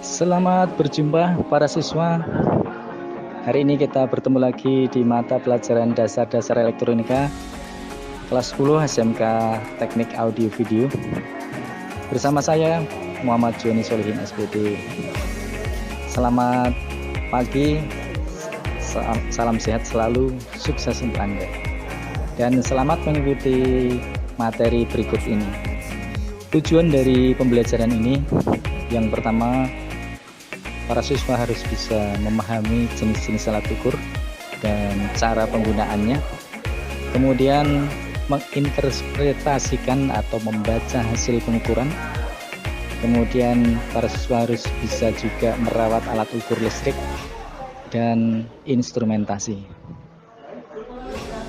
Selamat berjumpa para siswa. Hari ini kita bertemu lagi di mata pelajaran dasar-dasar elektronika kelas 10 SMK Teknik Audio Video. Bersama saya Muhammad Joni Solihin SPD. Selamat pagi, salam sehat selalu, sukses untuk Anda. Dan selamat mengikuti materi berikut ini. Tujuan dari pembelajaran ini yang pertama, para siswa harus bisa memahami jenis-jenis alat ukur dan cara penggunaannya. Kemudian menginterpretasikan atau membaca hasil pengukuran. Kemudian para siswa harus bisa juga merawat alat ukur listrik dan instrumentasi.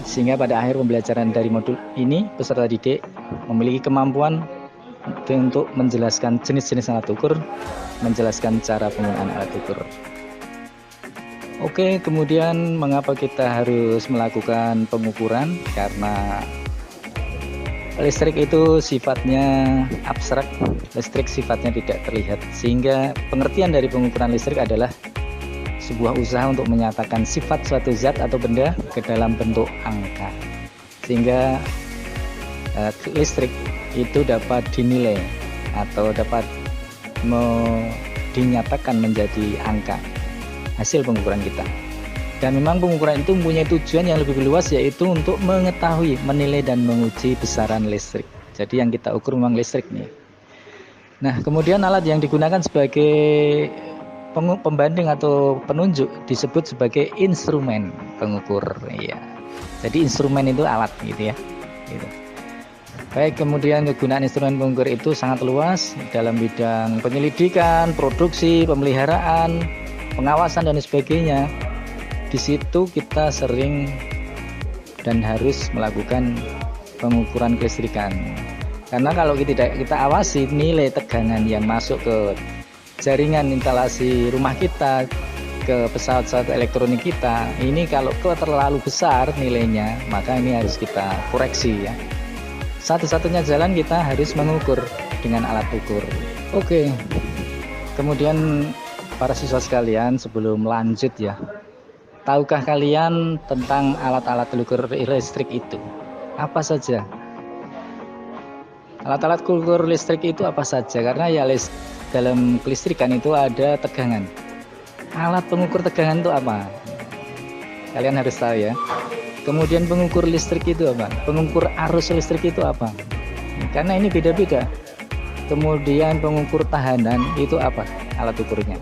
Sehingga pada akhir pembelajaran dari modul ini, peserta didik memiliki kemampuan untuk menjelaskan jenis-jenis alat ukur, menjelaskan cara penggunaan alat ukur. Oke, kemudian mengapa kita harus melakukan pengukuran? Karena listrik itu sifatnya abstrak, listrik sifatnya tidak terlihat, sehingga pengertian dari pengukuran listrik adalah sebuah usaha untuk menyatakan sifat suatu zat atau benda ke dalam bentuk angka, sehingga listrik itu dapat dinilai atau dapat dinyatakan menjadi angka hasil pengukuran kita. Dan memang pengukuran itu mempunyai tujuan yang lebih luas, yaitu untuk mengetahui, menilai dan menguji besaran listrik. Jadi yang kita ukur memang listrik nih. Nah, kemudian alat yang digunakan sebagai pembanding atau penunjuk disebut sebagai instrumen pengukur. Iya. Jadi instrumen itu alat gitu ya. Gitu. Baik, kemudian kegunaan instrumen pengukur itu sangat luas dalam bidang penyelidikan, produksi, pemeliharaan, pengawasan dan sebagainya. Di situ kita sering dan harus melakukan pengukuran kelistrikan. Karena kalau kita awasi nilai tegangan yang masuk ke jaringan instalasi rumah kita, ke pesawat-pesawat elektronik kita, ini kalau terlalu besar nilainya, maka ini harus kita koreksi ya. Satu-satunya jalan kita harus mengukur dengan alat ukur. Oke. Kemudian para siswa sekalian, sebelum lanjut ya, tahukah kalian tentang alat-alat ukur listrik itu? Apa saja? Alat-alat ukur listrik itu apa saja? Karena ya dalam kelistrikan itu ada tegangan. Alat pengukur tegangan itu apa? Kalian harus tahu ya. Kemudian pengukur listrik itu apa? Pengukur arus listrik itu apa? Karena ini beda-beda. Kemudian pengukur tahanan itu apa? Alat ukurnya.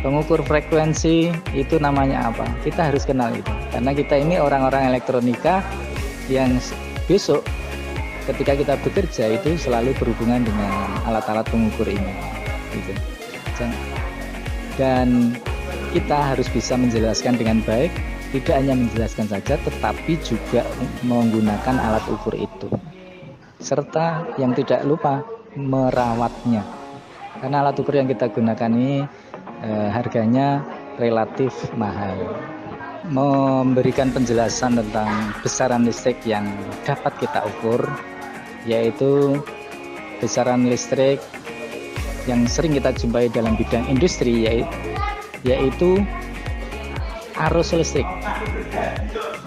Pengukur frekuensi itu namanya apa? Kita harus kenal itu. Karena kita ini orang-orang elektronika yang besok ketika kita bekerja itu selalu berhubungan dengan alat-alat pengukur ini. Gitu. Dan kita harus bisa menjelaskan dengan baik. Tidak hanya menjelaskan saja, tetapi juga menggunakan alat ukur itu. Serta yang tidak lupa merawatnya. Karena alat ukur yang kita gunakan ini harganya relatif mahal. Memberikan penjelasan tentang besaran listrik yang dapat kita ukur, yaitu besaran listrik yang sering kita jumpai dalam bidang industri, yaitu arus listrik.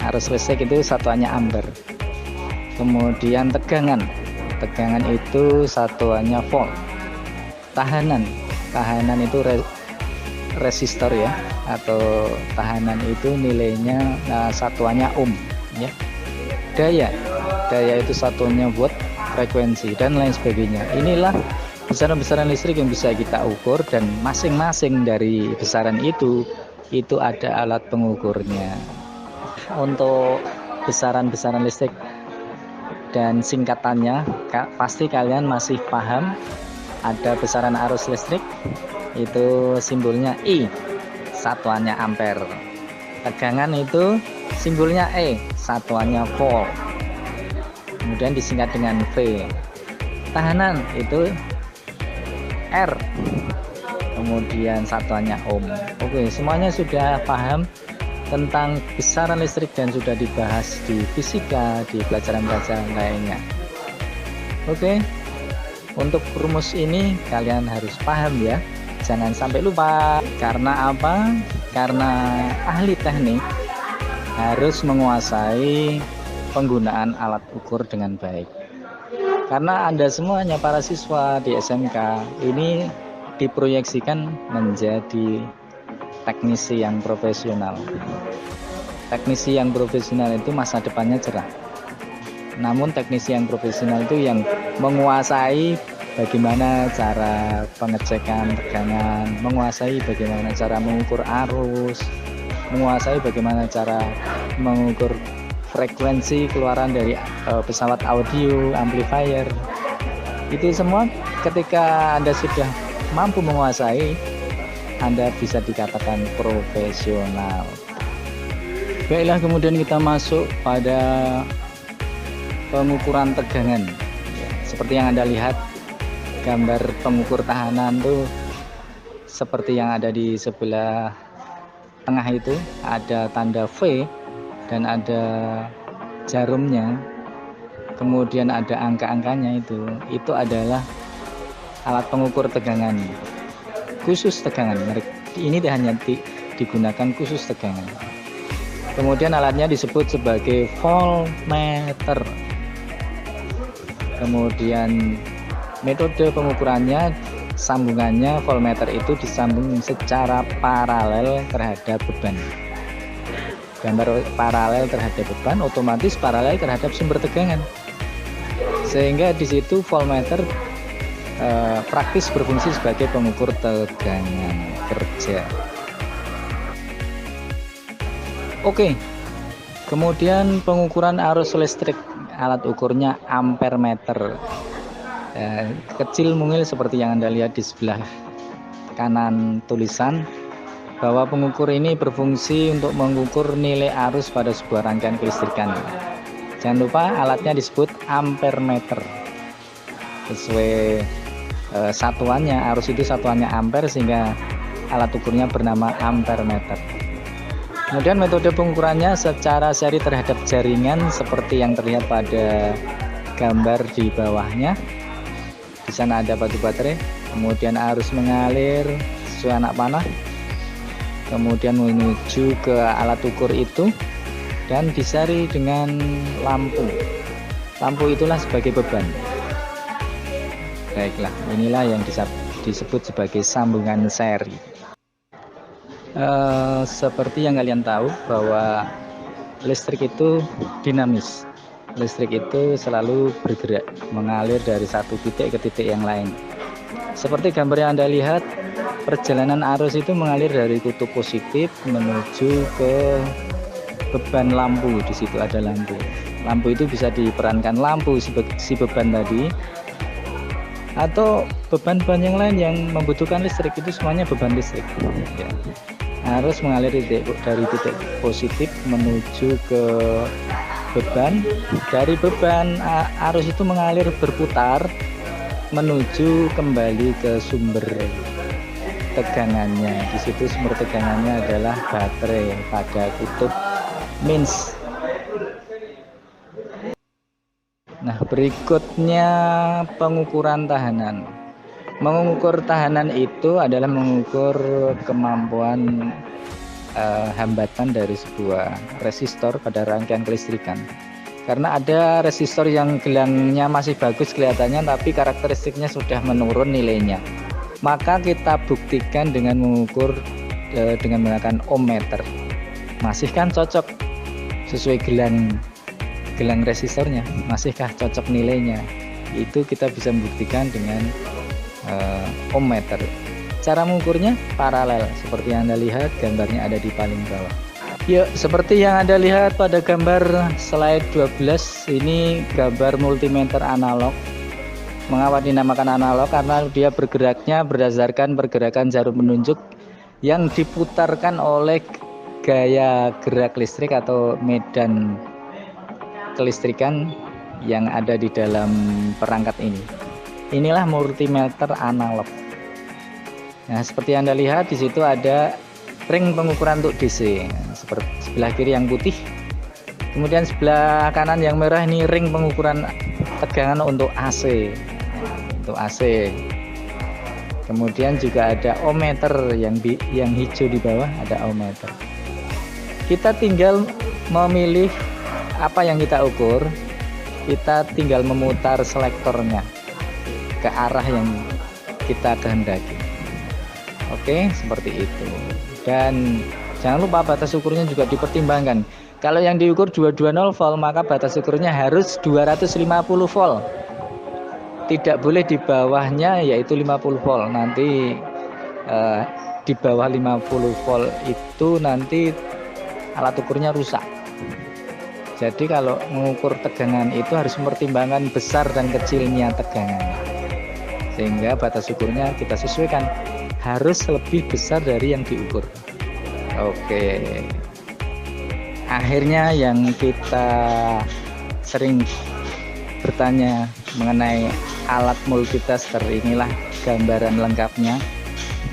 Arus listrik itu satuannya ampere. Kemudian tegangan itu satuannya volt. Tahanan itu resistor ya, atau tahanan itu nilainya satuannya ohm ya. Daya itu satuannya watt, frekuensi dan lain sebagainya. Inilah besaran-besaran listrik yang bisa kita ukur, dan masing-masing dari besaran itu ada alat pengukurnya. Untuk besaran-besaran listrik dan singkatannya pasti kalian masih paham. Ada besaran arus listrik itu simbolnya I, satuannya ampere. Tegangan itu simbolnya E, satuannya volt, kemudian disingkat dengan V. Tahanan itu R, kemudian satuannya ohm. Oke, semuanya sudah paham tentang besaran listrik dan sudah dibahas di fisika, di pelajaran-pelajaran lainnya. Oke, untuk rumus ini kalian harus paham ya. Jangan sampai lupa. Karena apa? Karena ahli teknik harus menguasai penggunaan alat ukur dengan baik. Karena Anda semuanya para siswa di SMK ini diproyeksikan menjadi teknisi yang profesional. Teknisi yang profesional itu masa depannya cerah. Namun teknisi yang profesional itu yang menguasai bagaimana cara pengecekan tegangan, menguasai bagaimana cara mengukur arus, menguasai bagaimana cara mengukur frekuensi keluaran dari pesawat audio, amplifier. Itu semua ketika Anda sudah mampu menguasai, Anda bisa dikatakan profesional. Baiklah, kemudian kita masuk pada pengukuran tegangan. Seperti yang Anda lihat, gambar pengukur tahanan tuh seperti yang ada di sebelah tengah itu, ada tanda V dan ada jarumnya, kemudian ada angka-angkanya. Itu adalah alat pengukur tegangan khusus tegangan. Ini hanya digunakan khusus tegangan. Kemudian alatnya disebut sebagai voltmeter. Kemudian metode pengukurannya, sambungannya voltmeter itu disambung secara paralel terhadap beban. Gambar paralel terhadap beban otomatis paralel terhadap sumber tegangan. Sehingga di situ voltmeter praktis berfungsi sebagai pengukur tegangan kerja. Oke. Kemudian pengukuran arus listrik, alat ukurnya ampermeter. Kecil mungil seperti yang Anda lihat di sebelah kanan tulisan, bahwa pengukur ini berfungsi untuk mengukur nilai arus pada sebuah rangkaian kelistrikan. Jangan lupa alatnya disebut ampermeter. Sesuai satuannya, arus itu satuannya ampere, sehingga alat ukurnya bernama ampermeter. Kemudian metode pengukurannya secara seri terhadap jaringan seperti yang terlihat pada gambar di bawahnya. Di sana ada batu baterai, kemudian arus mengalir sesuai anak panah, kemudian menuju ke alat ukur itu dan disari dengan lampu. Lampu itulah sebagai beban. Baiklah, inilah yang disebut sebagai sambungan seri. Seperti yang kalian tahu bahwa listrik itu dinamis. Listrik itu selalu bergerak, mengalir dari satu titik ke titik yang lain. Seperti gambar yang Anda lihat, perjalanan arus itu mengalir dari kutub positif menuju ke beban lampu. Di situ ada lampu. Lampu itu bisa diperankan lampu si beban tadi, atau beban-beban yang lain yang membutuhkan listrik, itu semuanya beban listrik. Ya. Arus mengalir dari titik positif menuju ke beban. Dari beban, arus itu mengalir berputar menuju kembali ke sumber tegangannya. Di situ sumber tegangannya adalah baterai pada kutub minus. Nah, berikutnya pengukuran tahanan. Mengukur tahanan itu adalah mengukur kemampuan hambatan dari sebuah resistor pada rangkaian kelistrikan. Karena ada resistor yang gelangnya masih bagus kelihatannya, tapi karakteristiknya sudah menurun nilainya. Maka kita buktikan dengan mengukur dengan menggunakan ohmmeter. Masih kan cocok sesuai gelang resistornya, masihkah cocok nilainya? Itu kita bisa membuktikan dengan ohmmeter. Cara mengukurnya paralel, seperti yang Anda lihat gambarnya ada di paling bawah. Yuk, seperti yang Anda lihat pada gambar slide 12, ini gambar multimeter analog. Mengapa dinamakan analog? Karena dia bergeraknya berdasarkan pergerakan jarum penunjuk yang diputarkan oleh gaya gerak listrik atau medan kelistrikan yang ada di dalam perangkat ini. Inilah multimeter analog. Nah, seperti Anda lihat di situ ada ring pengukuran untuk DC. Seperti sebelah kiri yang putih, kemudian sebelah kanan yang merah ini ring pengukuran tegangan untuk AC. Untuk AC. Kemudian juga ada ohmmeter yang hijau di bawah, ada ohmmeter. Kita tinggal memilih apa yang kita ukur, kita tinggal memutar selektornya ke arah yang kita kehendaki. Oke, seperti itu. Dan jangan lupa batas ukurnya juga dipertimbangkan. Kalau yang diukur 220 volt, maka batas ukurnya harus 250 volt. Tidak boleh di bawahnya yaitu 50 volt. Nanti di bawah 50 volt itu nanti alat ukurnya rusak. Jadi kalau mengukur tegangan itu harus mempertimbangkan besar dan kecilnya tegangan, sehingga batas ukurnya kita sesuaikan harus lebih besar dari yang diukur. Oke, akhirnya yang kita sering bertanya mengenai alat multitasker, inilah gambaran lengkapnya.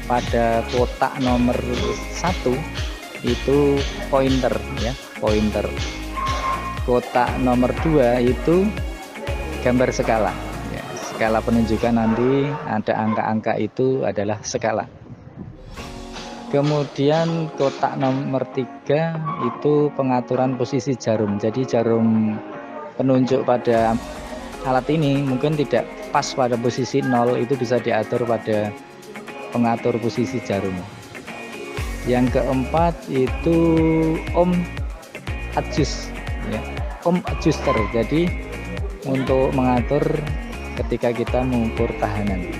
Pada kotak nomor 1 itu pointer ya, pointer. Kotak nomor 2 itu gambar skala ya, skala penunjukan, nanti ada angka-angka itu adalah skala. Kemudian kotak nomor 3 itu pengaturan posisi jarum. Jadi jarum penunjuk pada alat ini mungkin tidak pas pada posisi 0, itu bisa diatur pada pengatur posisi jarum. Yang keempat itu ohm adjust ya, ohm adjuster. Jadi untuk mengatur ketika kita mengukur tahanan.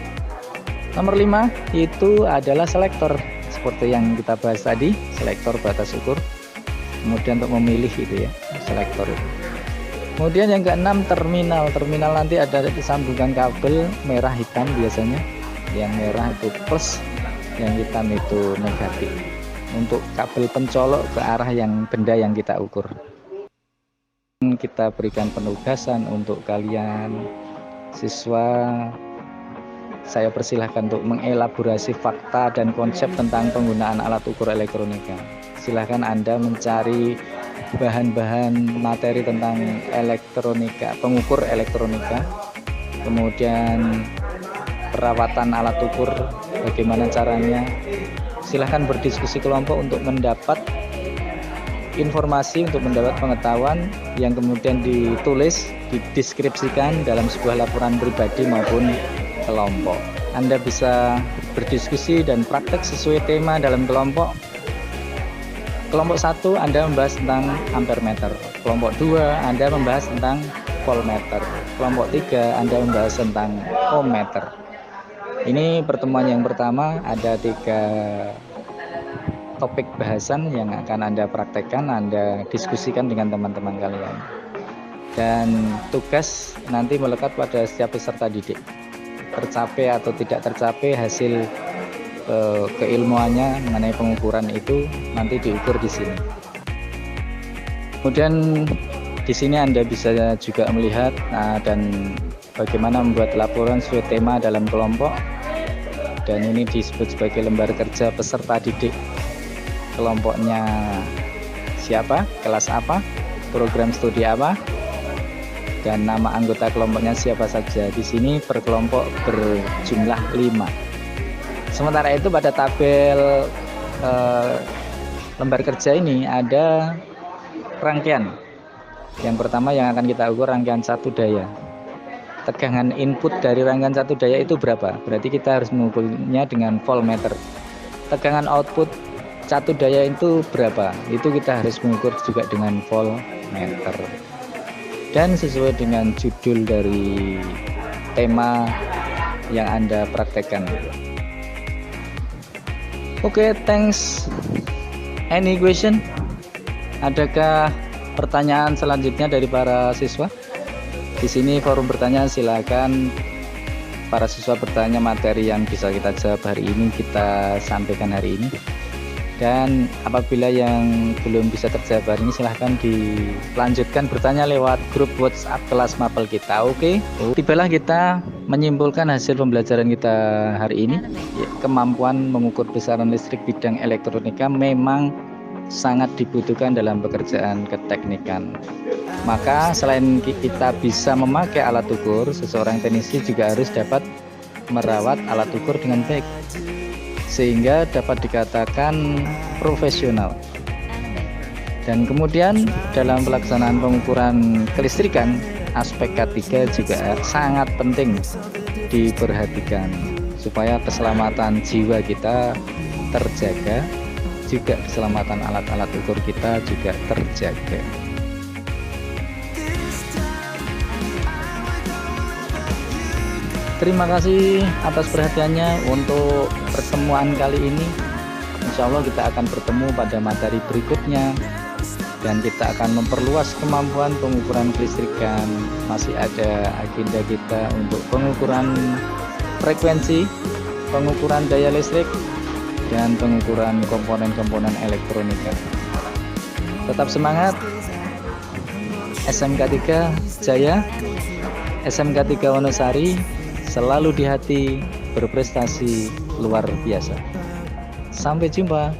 Nomor 5 itu adalah selektor, seperti yang kita bahas tadi, selektor batas ukur. Kemudian untuk memilih itu ya, selektor itu. Kemudian yang keenam terminal. Terminal nanti ada sambungan kabel merah hitam biasanya. Yang merah itu plus, yang hitam itu negatif, untuk kabel pencolok ke arah yang benda yang kita ukur. Kita berikan penugasan untuk kalian siswa. Saya persilahkan untuk mengelaborasi fakta dan konsep tentang penggunaan alat ukur elektronika. Silahkan Anda mencari bahan-bahan materi tentang elektronika, pengukur elektronika, kemudian perawatan alat ukur, bagaimana caranya. Silahkan berdiskusi kelompok untuk mendapat informasi, untuk mendapat pengetahuan yang kemudian ditulis, dideskripsikan dalam sebuah laporan pribadi maupun kelompok. Anda bisa berdiskusi dan praktek sesuai tema dalam kelompok. Kelompok 1 Anda membahas tentang ampermeter, kelompok 2 Anda membahas tentang voltmeter, kelompok 3 Anda membahas tentang ohmmeter. Ini pertemuan yang pertama, ada 3 topik bahasan yang akan Anda praktekkan, Anda diskusikan dengan teman-teman kalian. Dan tugas nanti melekat pada setiap peserta didik. Tercapai atau tidak tercapai hasil keilmuannya mengenai pengukuran itu nanti diukur di sini. Kemudian di sini Anda bisa juga melihat dan bagaimana membuat laporan sesuai tema dalam kelompok, dan ini disebut sebagai lembar kerja peserta didik. Kelompoknya siapa, kelas apa, program studi apa, dan nama anggota kelompoknya siapa saja. Di sini per kelompok berjumlah 5. Sementara itu pada tabel lembar kerja ini ada rangkaian. Yang pertama yang akan kita ukur rangkaian 1 daya. Tegangan input dari rangkaian 1 daya itu berapa? Berarti kita harus mengukurnya dengan voltmeter. Tegangan output 1 daya itu berapa? Itu kita harus mengukur juga dengan voltmeter. Dan sesuai dengan judul dari tema yang Anda praktekkan. Oke, thanks. Any question? Adakah pertanyaan selanjutnya dari para siswa? Di sini forum bertanya, silakan para siswa bertanya materi yang bisa kita jawab hari ini, kita sampaikan hari ini. Dan apabila yang belum bisa terjawab hari ini, silahkan dilanjutkan bertanya lewat grup WhatsApp kelas mapel kita. Oke, tibalah kita menyimpulkan hasil pembelajaran kita hari ini. Kemampuan mengukur besaran listrik bidang elektronika memang sangat dibutuhkan dalam pekerjaan keteknikan. Maka selain kita bisa memakai alat ukur, seseorang teknisi juga harus dapat merawat alat ukur dengan baik sehingga dapat dikatakan profesional. Dan kemudian dalam pelaksanaan pengukuran kelistrikan, aspek K3 juga sangat penting diperhatikan supaya keselamatan jiwa kita terjaga, juga keselamatan alat-alat ukur kita juga terjaga. Terima kasih atas perhatiannya untuk pertemuan kali ini. Insya Allah kita akan bertemu pada materi berikutnya dan kita akan memperluas kemampuan pengukuran kelistrikan. Masih ada agenda kita untuk pengukuran frekuensi, pengukuran daya listrik, dan pengukuran komponen-komponen elektronika. Tetap semangat, SMK 3 Jaya, SMK 3 Wonosari selalu di hati, berprestasi luar biasa. Sampai jumpa.